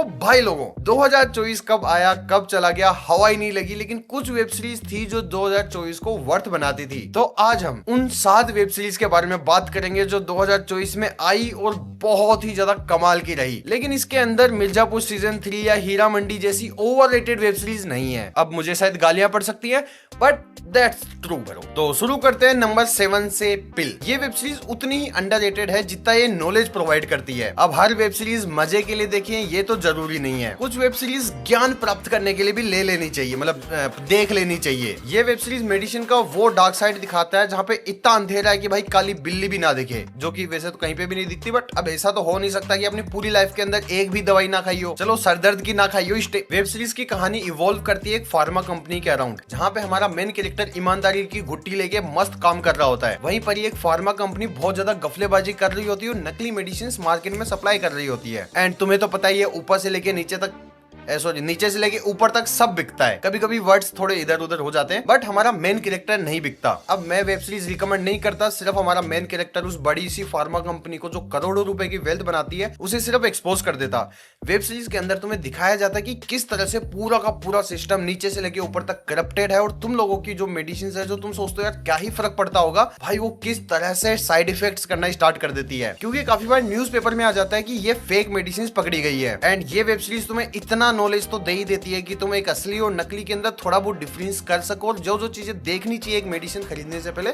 भाई लोगों 2024 कब आया कब चला गया हवा ही नहीं लगी, लेकिन कुछ वेब सीरीज थी जो 2024 को वर्थ बनाती थी। तो आज हम उन 7 वेब सीरीज के बारे में बात करेंगे जो 2024 में आई और बहुत ही ज्यादा कमाल की रही। लेकिन इसके अंदर मिर्जापुर सीजन 3 या हीरा मंडी जैसी ओवररेटेड वेब सीरीज नहीं है। अब मुझे शायद गालियां पड़ सकती है, बट दैट्स ट्रू ब्रो। तो शुरू करते हैं नंबर 7 से पिल। ये वेब सीरीज उतनी ही अंडररेटेड है जितना ये नॉलेज प्रोवाइड करती है। अब हर वेब सीरीज मजे के लिए देखें ये तो जरूरी नहीं है। कुछ वेब सीरीज ज्ञान प्राप्त करने के लिए भी ले लेनी चाहिए, मतलब देख लेनी चाहिए। ये वेब सीरीज मेडिसिन का वो डार्क साइड दिखाता है जहाँ पे इतना अंधेरा है कि भाई काली बिल्ली भी ना दिखे, जो कि वैसे तो कहीं पे भी नहीं दिखती। बट अब ऐसा तो हो नहीं सकता कि अपनी पूरी लाइफ के अंदर एक भी दवाई ना खाई हो, चलो सरदर्द की ना खाई हो। वेब सीरीज की कहानी इवॉल्व करती है एक फार्मा कंपनी के अराउंड, जहाँ पे हमारा मेन कैरेक्टर ईमानदारी की घुट्टी लेके मस्त काम कर रहा होता है। वहीं पर एक फार्मा कंपनी बहुत ज्यादा गफलेबाजी कर रही होती है, नकली मेडिसिन मार्केट में सप्लाई कर रही होती है। एंड तुम्हें तो पता ही है, ऊपर से लेके नीचे तक, सॉरी नीचे से लेके ऊपर तक सब बिकता है। कभी कभी वर्ड्स थोड़े इधर उधर हो जाते हैं, बट हमारा मेन कैरेक्टर नहीं बिकता। अब मैं वेब सीरीज रिकमेंड नहीं करता, सिर्फ हमारा मेन कैरेक्टर उस बड़ी सी फार्मा कंपनी को जो करोड़ों रुपए की वेल्थ बनाती है उसे सिर्फ एक्सपोज कर देता। वेब सीरीज के अंदर तुम्हें दिखाया जाता है कि किस तरह से पूरा का पूरा सिस्टम नीचे से लेके ऊपर तक करप्टेड है, और तुम लोगों की जो मेडिसिन है जो तुम सोचते हो यार क्या ही फर्क पड़ता होगा, भाई वो किस तरह से साइड इफेक्ट्स करना स्टार्ट कर देती है। क्योंकि काफी बार न्यूज़पेपर में आ जाता है कि ये फेक मेडिसिन पकड़ी गई है। एंड ये वेब सीरीज तुम्हें इतना नॉलेज तो दे ही देती है कि तुम एक असली और नकली के अंदर थोड़ा बहुत डिफरेंस कर सको, और जो जो चीजें देखनी चाहिए एक मेडिसिन खरीदने से पहले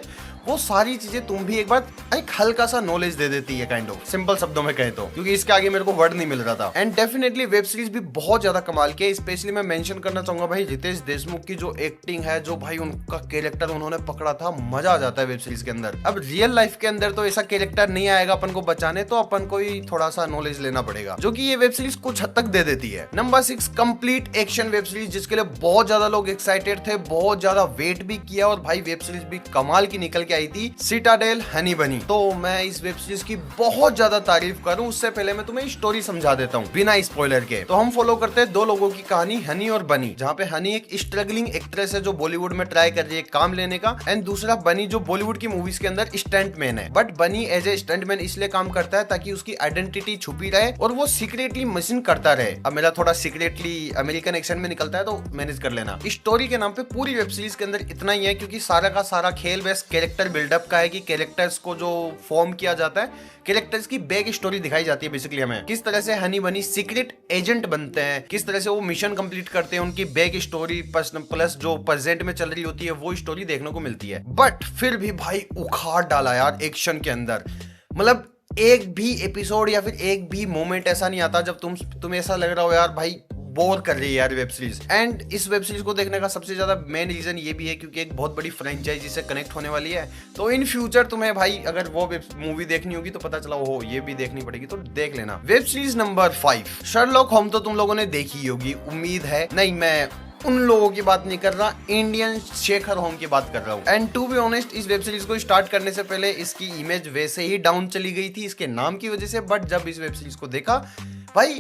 वो सारी चीजें तुम भी एक बार एक हल्का सा नॉलेज दे देती है, काइंड ऑफ सिंपल शब्दों में कहे तो, क्योंकि इसके आगे मेरे को वर्ड नहीं मिल रहा था। एंड डेफिनेटली वेब सीरीज भी बहुत ज्यादा कमाल की है। स्पेशली मैं मेंशन करना चाहूंगा भाई रितेश देशमुख की जो एक्टिंग है, जो भाई उनका कैरेक्टर उन्होंने पकड़ा था, मजा आ जाता है वेब सीरीज के अंदर। अब रियल लाइफ के अंदर तो ऐसा कैरेक्टर नहीं आएगा अपन को बचाने, तो अपन को ही थोड़ा सा नॉलेज लेना पड़ेगा, जो कि ये वेब सीरीज कुछ हद तक दे देती है। Number 6 complete action web series, जिसके लिए बहुत ज्यादा लोग एक्साइटेड थे, बहुत ज्यादा वेट भी किया, और भाई वेब सीरीज भी कमाल की निकल के आई थी, सिटाडेल हनी बनी। तो मैं इस वेब सीरीज की बहुत ज्यादा तारीफ करूं उससे पहले मैं तुम्हें स्टोरी समझा देता हूं बिना स्पॉइलर के। तो हम फॉलो करते हैं 2 लोगों की कहानी, हनी और बनी, जहाँ पे हनी एक स्ट्रगलिंग एक्ट्रेस है जो बॉलीवुड में ट्राई कर रही है काम लेने का, एंड दूसरा बनी जो बॉलीवुड की मूवीज के अंदर स्टंटमैन है। बट बनी एज ए स्टंटमैन इसलिए काम करता है ताकि उसकी आइडेंटिटी छुपी रहे और वो सीक्रेटली मशीन करता रहे। अब मेरा थोड़ा सीक्रेटली अमेरिकन एक्सेंट में निकलता है तो मैनेज कर लेना। स्टोरी के नाम पे पूरी वेब सीरीज के अंदर इतना ही है, क्योंकि सारा का सारा खेल बस कैरेक्टर बिल्डअप का है कि कैरेक्टर्स को जो फॉर्म किया जाता है, कैरेक्टर्स की बैक स्टोरी दिखाई जाती है बेसिकली हमें, किस तरह से हनी बनी सीक्रेट एजेंट बनते हैं, किस तरह से वो मिशन कंप्लीट करते हैं, उनकी बैक स्टोरी प्लस जो प्रेजेंट में चल रही होती है वो स्टोरी देखने को मिलती है। बट फिर भी भाई उखाड़ डाला यार एक्शन के अंदर, मतलब एक भी एपिसोड या फिर एक भी मोमेंट ऐसा नहीं आता जब तुम्हें ऐसा लग रहा हो यार भाई बोर कर रही है यार वेब सीरीज। एंड इस वेब सीरीज को देखने का सबसे ज्यादा मेन रीजन ये भी है क्योंकि एक बहुत बड़ी फ्रेंचाइजी से कनेक्ट होने वाली है, तो इन फ्यूचर तुम्हें भाई अगर वो मूवी देखनी होगी तो पता चला हो ये भी देखनी पड़ेगी, तो देख लेना। Web series number 5 Sherlock Holmes, तो तुम लोगों ने देखी होगी उम्मीद है। नहीं, मैं उन लोगों की बात नहीं कर रहा, इंडियन शेखर होम की बात कर रहा हूँ। एंड टू बी ऑनेस्ट इस वेब सीरीज को स्टार्ट करने से पहले इसकी इमेज वैसे ही डाउन चली गई थी इसके नाम की वजह से, बट जब इस वेब सीरीज को देखा भाई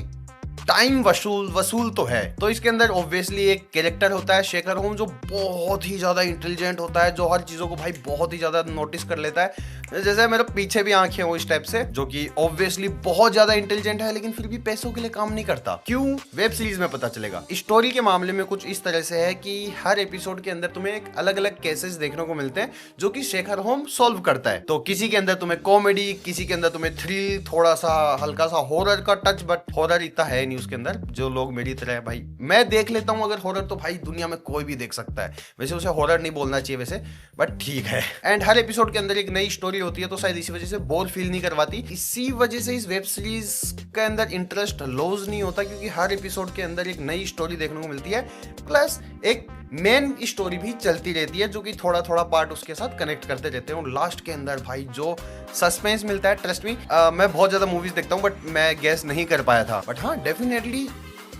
टाइम वसूल तो है। तो इसके अंदर ऑब्वियसली एक कैरेक्टर होता है शेखर होम जो बहुत ही ज्यादा इंटेलिजेंट होता है, जो हर चीजों को भाई बहुत ही ज्यादा नोटिस कर लेता है, जैसे मेरे पीछे भी आंखें हो इस टाइप से, जो कि ऑब्वियसली बहुत ज्यादा इंटेलिजेंट है लेकिन फिर भी पैसों के लिए काम नहीं करता। क्यों? वेब सीरीज में पता चलेगा। स्टोरी के मामले में कुछ इस तरह से है कि हर एपिसोड के अंदर तुम्हें एक अलग अलग केसेस देखने को मिलते हैं जो कि शेखर होम सॉल्व करता है। तो किसी के अंदर तुम्हें कॉमेडी, किसी के अंदर तुम्हें थ्रिल, थोड़ा सा हल्का सा हॉरर का टच, बट हॉरर इतना है नहीं उसके अंदर। जो लोग मेरी तरह है भाई, मैं देख लेता हूँ अगर हॉरर, तो भाई दुनिया में कोई भी देख सकता है, वैसे उसे हॉरर नहीं बोलना चाहिए वैसे, बट ठीक है। एंड हर एपिसोड के अंदर एक नई स्टोरी होती है, तो शायद इसी वजह से बोर फील नहीं करवाती। इसी वजह से इस वेब सीरीज के अंदर इंटरेस्ट लॉस नहीं होता, क्योंकि हर एपिसोड के अंदर एक नई स्टोरी देखने को मिलती है, प्लस एक मेन स्टोरी भी चलती रहती है जो कि थोड़ा थोड़ा पार्ट उसके साथ कनेक्ट करते रहते हैं। और लास्ट के अंदर भाई जो सस्पेंस मिलता है, ट्रस्ट मी, मैं बहुत ज्यादा मूवीज देखता हूँ बट मैं गेस नहीं कर पाया था, बट हाँ डेफिनेटली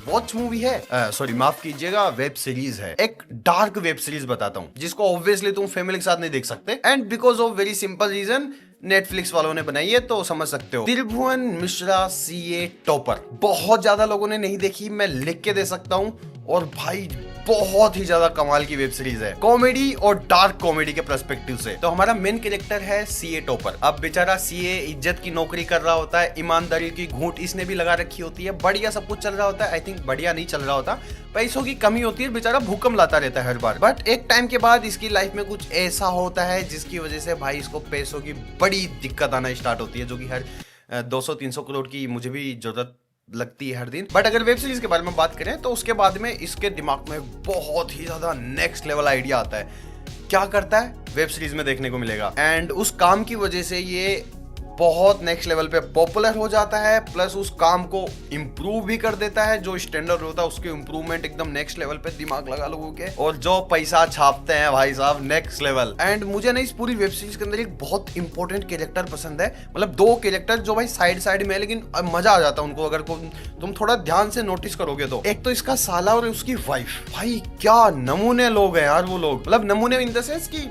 वॉच मूवी है, सॉरी माफ कीजिएगा, वेब सीरीज है। एक डार्क वेब सीरीज बताता हूँ जिसको ऑब्वियसली तुम फैमिली के साथ नहीं देख सकते, and because of very simple reason Netflix वालों ने बनाई है, तो समझ सकते हो। त्रिभुवन मिश्रा सीए टॉपर, बहुत ज्यादा लोगों ने नहीं देखी, मैं लिख के दे सकता हूँ, और भाई बहुत ही ज्यादा कमाल की वेब सीरीज है, कॉमेडी और डार्क कॉमेडी के पर्सपेक्टिव से। तो हमारा मेन कैरेक्टर है सीए टॉपर। अब बेचारा सीए इज्जत की नौकरी कर रहा होता है, ईमानदारी की घूंट इसने भी लगा रखी होती है, बढ़िया सब कुछ चल रहा होता है। आई थिंक बढ़िया नहीं चल रहा होता, पैसों की कमी होती है, बेचारा भूकंप लाता रहता है हर बार। बट एक टाइम के बाद इसकी लाइफ में कुछ ऐसा होता है जिसकी वजह से भाई इसको पैसों की बड़ी दिक्कत आना स्टार्ट होती है, जो कि हर 200-300 करोड़ की मुझे भी जरूरत लगती है हर दिन। बट अगर वेब सीरीज के बारे में बात करें तो उसके बाद में इसके दिमाग में बहुत ही ज्यादा नेक्स्ट लेवल आइडिया आता है। क्या करता है वेब सीरीज में देखने को मिलेगा। एंड उस काम की वजह से ये बहुत नेक्स्ट लेवल पे पॉपुलर हो जाता है, प्लस उस काम को इम्प्रूव भी कर देता है। जो स्टैंडर्ड होता है उसके इम्प्रूवमेंट एकदम नेक्स्ट लेवल पे, दिमाग लगा लोगों के, और जो पैसा छापते हैं भाई साहब नेक्स्ट लेवल। एंड मुझे ना इस पूरी वेब सीरीज के अंदर एक बहुत इंपॉर्टेंट कैरेक्टर पसंद है, मतलब 2 कैरेक्टर जो भाई साइड साइड में है, लेकिन मजा आ जाता है उनको अगर तुम थोड़ा ध्यान से नोटिस करोगे तो। एक तो इसका साला और उसकी वाइफ, भाई क्या नमूने लोग हैं यार वो लोग, मतलब नमूने इन द सेंस की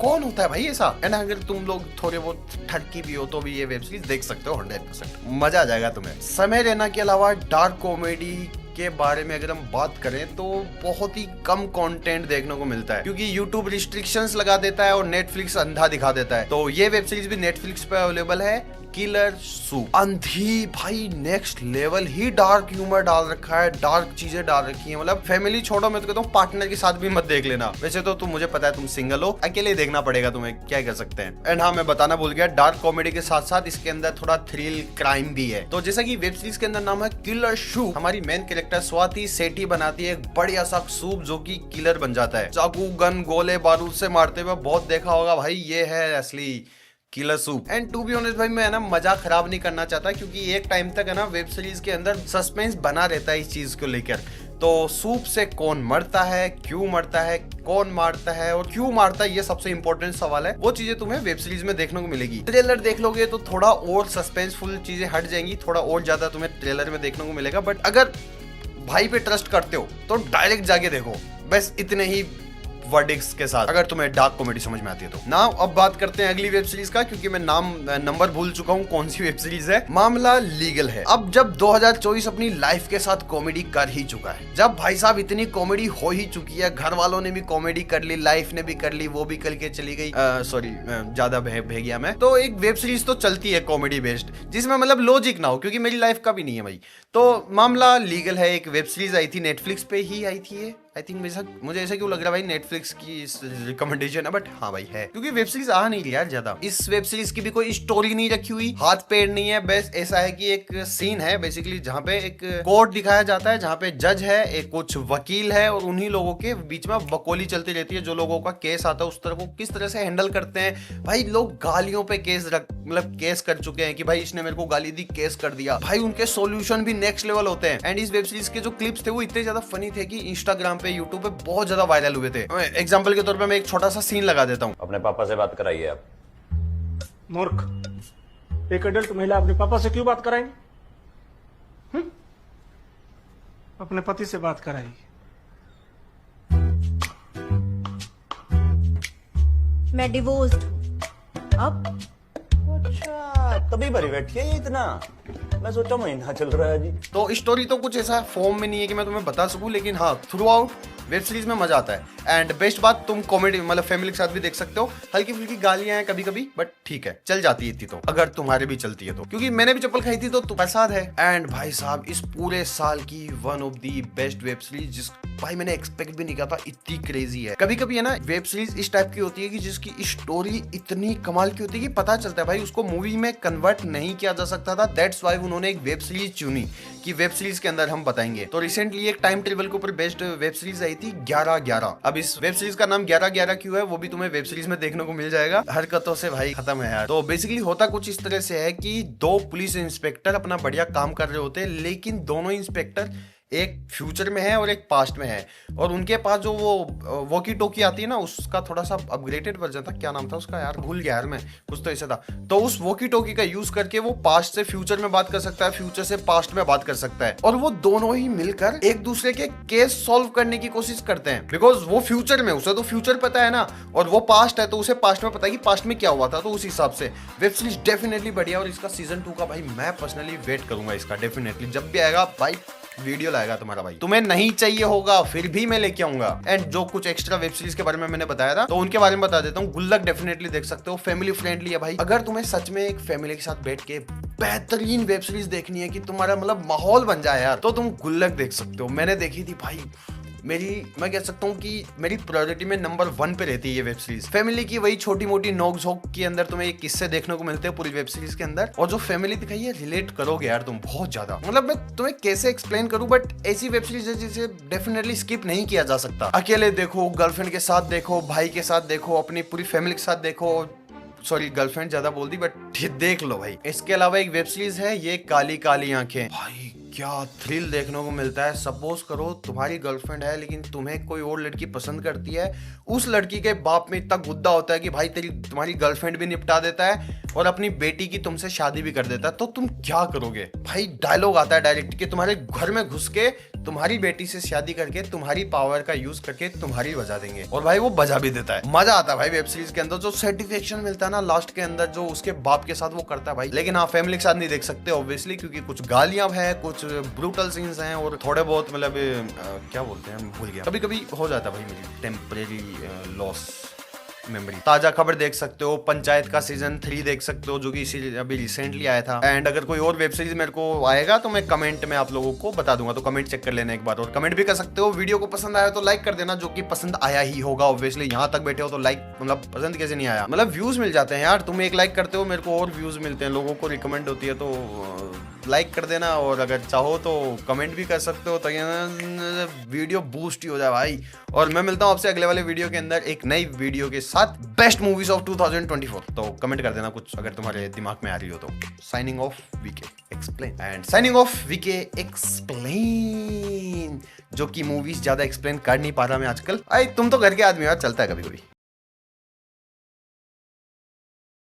कौन होता है भाई ऐसा। एंड अगर तुम लोग थोड़े बहुत ठरकी भी हो तो भी ये वेब सीरीज देख सकते हो 100%, मजा आ जाएगा तुम्हें। समय रहना के अलावा डार्क कॉमेडी के बारे में अगर हम बात करें तो बहुत ही कम कंटेंट देखने को मिलता है, क्योंकि YouTube रिस्ट्रिक्शंस लगा देता है और Netflix अंधा दिखा देता है। तो ये वेब सीरीज भी Netflix पे अवेलेबल है, किलर सूप। अंधी भाई नेक्स्ट लेवल ही डार्क ह्यूमर डाल रखा है, डार्क चीजें डाल रखी हैं। मतलब फैमिली छोड़ो, मैं तो कहता हूँ पार्टनर के साथ भी मत देख लेना। वैसे तो तुम, मुझे पता है तुम सिंगल हो, अकेले देखना पड़ेगा तुम्हें, क्या कर सकते हैं। एंड हाँ, मैं बताना भूल गया, डार्क कॉमेडी के साथ साथ इसके अंदर थोड़ा थ्रिल क्राइम भी है। तो जैसा कि वेब सीरीज के अंदर नाम है किलर सूप, हमारी मेन कैरेक्टर स्वाति सेठी बनाती है एक बढ़िया सा सूप जो कि किलर बन जाता है। चाकू, गन, गोले बारूद से मारते हुए बहुत देखा होगा भाई, ये है असली killer soup. And to be honest भाई, मैं ना मजाक खराब नहीं करना चाहता, क्योंकि एक टाइम तक है ना वेब सीरीज के अंदर सस्पेंस बना रहता है इस चीज को लेकर। तो सूप से कौन मरता है, क्यों मरता है, कौन मारता है और क्यों मारता है, ये सबसे इंपॉर्टेंट सवाल है। वो चीजें तुम्हें वेब सीरीज में देखने को मिलेगी। ट्रेलर देख लोगे तो थोड़ा और सस्पेंसफुल चीजें हट जाएंगी, थोड़ा और ज्यादा तुम्हें ट्रेलर में देखने को मिलेगा। बट अगर भाई पे ट्रस्ट करते हो तो डायरेक्ट जाके देखो, बस इतने ही वर्डिक्स के साथ, अगर तुम्हें डार्क कॉमेडी समझ में आती है तो। ना अब बात करते हैं अगली वेब सीरीज का, क्योंकि मैं नंबर भूल चुका हूँ कौन सी वेब सीरीज है। मामला लीगल है। अब जब 2024 अपनी लाइफ के साथ कॉमेडी कर ही चुका है, जब भाई साहब इतनी कॉमेडी हो ही चुकी है, घर वालों ने भी कॉमेडी कर ली, लाइफ ने भी कर ली, वो भी करके चली गई, सॉरी ज्यादा भे गया मैं। तो एक वेब सीरीज तो चलती है कॉमेडी बेस्ड, जिसमें मतलब लॉजिक ना हो, क्योंकि मेरी लाइफ का भी नहीं है भाई। तो मामला लीगल है, एक वेब सीरीज आई थी, नेटफ्लिक्स पे ही आई थी ये। आई थिंक मुझे ऐसा क्यों लग रहा है भाई नेटफ्लिक्स की रिकमेंडेशन है, बट हाँ भाई है, क्योंकि वेब सीरीज आ नहीं रही यार ज्यादा। इस वेब सीरीज की भी कोई स्टोरी नहीं रखी हुई, हाथ पैर नहीं है, बस ऐसा है कि एक सीन है बेसिकली जहाँ पे एक कोर्ट दिखाया जाता है, जहाँ पे जज है, एक कुछ वकील है, और उन्हीं लोगों के बीच में बकौली चलती रहती है। जो लोगों का केस आता है उस तरह को किस तरह से हैंडल करते हैं। भाई लोग गालियों पे मतलब केस कर चुके हैं कि भाई इसने मेरे को गाली दी, केस कर दिया भाई, उनके सॉल्यूशन भी नेक्स्ट लेवल होते हैं। एंड इस वेब सीरीज के जो क्लिप्स थे वो इतने ज्यादा फनी थे कि इंस्टाग्राम पे, यूट्यूब पे बहुत ज्यादा वायरल हुए थे। एग्जांपल के तौर पे मैं एक छोटा सा सीन लगा देता हूँ। अपने पापा से बात कराइए आप। मूर्ख, एक अडल्ट महिला अपने पापा से क्यों बात कराएगी? अपने पति से बात कराइए। मैं डिवोर्स्ड हूँ। अब अच्छा, तभी भरी बैठी है ये इतना, मैं सोचा महीना चल रहा है जी। तो स्टोरी तो कुछ ऐसा फॉर्म में नहीं है कि मैं तुम्हें बता सकूं, लेकिन हाँ थ्रू आउट वेब सीरीज में मजा आता है। एंड बेस्ट बात, तुम कॉमेडी मतलब फैमिली के साथ भी देख सकते हो। हल्की फुल्की गालियां हैं कभी कभी, बट ठीक है, चल जाती है इतनी तो, अगर तुम्हारे भी चलती है तो, क्योंकि मैंने भी चप्पल खाई थी तो प्रसाद है। एंड भाई साहब इस पूरे साल की one of the best web series, जिस भाई मैंने एक्सपेक्ट भी नहीं किया था, इतनी क्रेजी है। कभी कभी है ना वेब सीरीज इस टाइप की होती है कि जिसकी स्टोरी इतनी कमाल की होती है कि पता चलता है भाई उसको मूवी में कन्वर्ट नहीं किया जा सकता था। दैट्स वाई उन्होंने एक वेब सीरीज चुनी कि वेब सीरीज के अंदर हम बताएंगे। तो रिसेंटली एक टाइम टेबल के ऊपर बेस्ड वेब सीरीज आई थी 11-11। अब इस वेब सीरीज का नाम 11-11 क्यों है वो भी तुम्हें वेब सीरीज में देखने को मिल जाएगा। हरकतों से भाई खत्म है यार। तो बेसिकली होता कुछ इस तरह से है कि 2 पुलिस इंस्पेक्टर अपना बढ़िया काम कर रहे होते हैं, लेकिन दोनों इंस्पेक्टर एक फ्यूचर में है और एक पास्ट में है, और उनके पास जो वो वॉकी टोकी आती है ना, उसका थोड़ा सा अपग्रेडेड वर्जन था। क्या नाम था उसका यार, भूल गया यार मैं, कुछ तो ऐसा था। तो उस वॉकी टोकी का यूज करके वो पास्ट से फ्यूचर में बात कर सकता है, फ्यूचर से पास्ट में बात कर सकता है, और वो दोनों ही मिलकर एक दूसरे के केस सॉल्व करने की कोशिश करते हैं। बिकॉज वो फ्यूचर में, उसे तो फ्यूचर पता है ना, और वो पास्ट है तो उसे पास्ट में पता है कि पास्ट में क्या हुआ था। तो उस हिसाब से वेब सीरीज डेफिनेटली बढ़िया, और इसका सीजन 2 का भाई मैं पर्सनली वेट करूंगा इसका डेफिनेटली, जब भी आएगा भाई वीडियो लाएगा तुम्हारा भाई। तुम्हें नहीं चाहिए होगा फिर भी मैं लेके आऊंगा। एंड जो कुछ एक्स्ट्रा वेब सीरीज के बारे में मैंने बताया था तो उनके बारे में बता देता हूँ। गुल्लक डेफिनेटली देख सकते हो, फैमिली फ्रेंडली है भाई। अगर तुम्हें सच में एक फैमिली के साथ बैठ के बेहतरीन वेब सीरीज देखनी है कि तुम्हारा मतलब माहौल बन जाए यार, तो तुम गुल्लक देख सकते हो। मैंने देखी थी भाई, मैं कह सकता हूँ कि मेरी प्रायोरिटी में नंबर 1 पे रहती है ये वेब सीरीज। फैमिली की वही छोटी मोटी नोक झोंक के अंदर तुम्हें ये किस्से देखने को मिलते हैं पूरी वेब सीरीज के अंदर, और जो फैमिली दिखाई है रिलेट करोगे यार तुम बहुत ज्यादा। मतलब मैं तुम्हें कैसे एक्सप्लेन करूं, बट ऐसी वेब सीरीज है जिसे डेफिनेटली स्किप नहीं किया जा सकता। अकेले देखो, गर्लफ्रेंड के साथ देखो, भाई के साथ देखो, अपनी पूरी फैमिली के साथ देखो। सॉरी गर्लफ्रेंड ज्यादा बोल दी, बट देख लो भाई। इसके अलावा एक वेब सीरीज है ये काली काली आंखें। भाई क्या थ्रिल देखने को मिलता है। सपोज करो तुम्हारी गर्लफ्रेंड है लेकिन तुम्हें कोई और लड़की पसंद करती है। उस लड़की के बाप में इतना गुद्दा होता है कि भाई तुम्हारी गर्लफ्रेंड भी निपटा देता है और अपनी बेटी की तुमसे शादी भी कर देता है। तो तुम क्या करोगे भाई? डायलॉग आता है डायरेक्ट कि तुम्हारे घर में घुस के तुम्हारी बेटी से शादी करके तुम्हारी पावर का यूज करके तुम्हारी बजा देंगे, और भाई वो बजा भी देता है। मजा आता है भाई वेब सीरीज के अंदर। जो सेटिस्फेक्शन मिलता है ना लास्ट के अंदर जो उसके बाप के साथ वो करता है भाई। लेकिन हाँ फैमिली के साथ नहीं देख सकते ऑब्वियसली, क्योंकि कुछ गालियां हैं, कुछ ब्रूटल सीन्स हैं और थोड़े बहुत मतलब क्या बोलते हैं भूल गया। कभी कभी हो जाता है भाई मेरी टेम्परेरी लॉस मेमोरी। ताजा खबर देख सकते हो, पंचायत का सीजन 3 देख सकते हो जो कि अभी रिसेंटली आया था। एंड अगर कोई और वेब सीरीज मेरे को आएगा तो मैं कमेंट में आप लोगों को बता दूंगा, तो कमेंट चेक कर लेना एक बार, और कमेंट भी कर सकते हो। वीडियो को पसंद आया तो लाइक कर देना, जो कि पसंद आया ही होगा ऑब्वियसली। यहाँ तक बैठे हो तो लाइक, मतलब पसंद कैसे नहीं आया, मतलब व्यूज मिल जाते हैं यार। तुम एक लाइक करते हो मेरे को और व्यूज मिलते हैं, लोगों को रिकमेंड होती है, तो लाइक कर देना। और अगर चाहो तो कमेंट भी कर सकते हो, तो वीडियो बूस्ट ही हो जाए भाई। और मैं मिलता हूँ आपसे अगले वाले वीडियो के अंदर एक नई वीडियो के साथ, बेस्ट मूवीज ऑफ 2024। तो कमेंट कर देना कुछ अगर तुम्हारे दिमाग में आ रही हो तो। Signing off VK explain, and signing off VK explain, जो कि मूवीज ज्यादा एक्सप्लेन कर नहीं पा रहा मैं आजकल। तुम तो घर के आदमी यार, चलता है कभी कभी।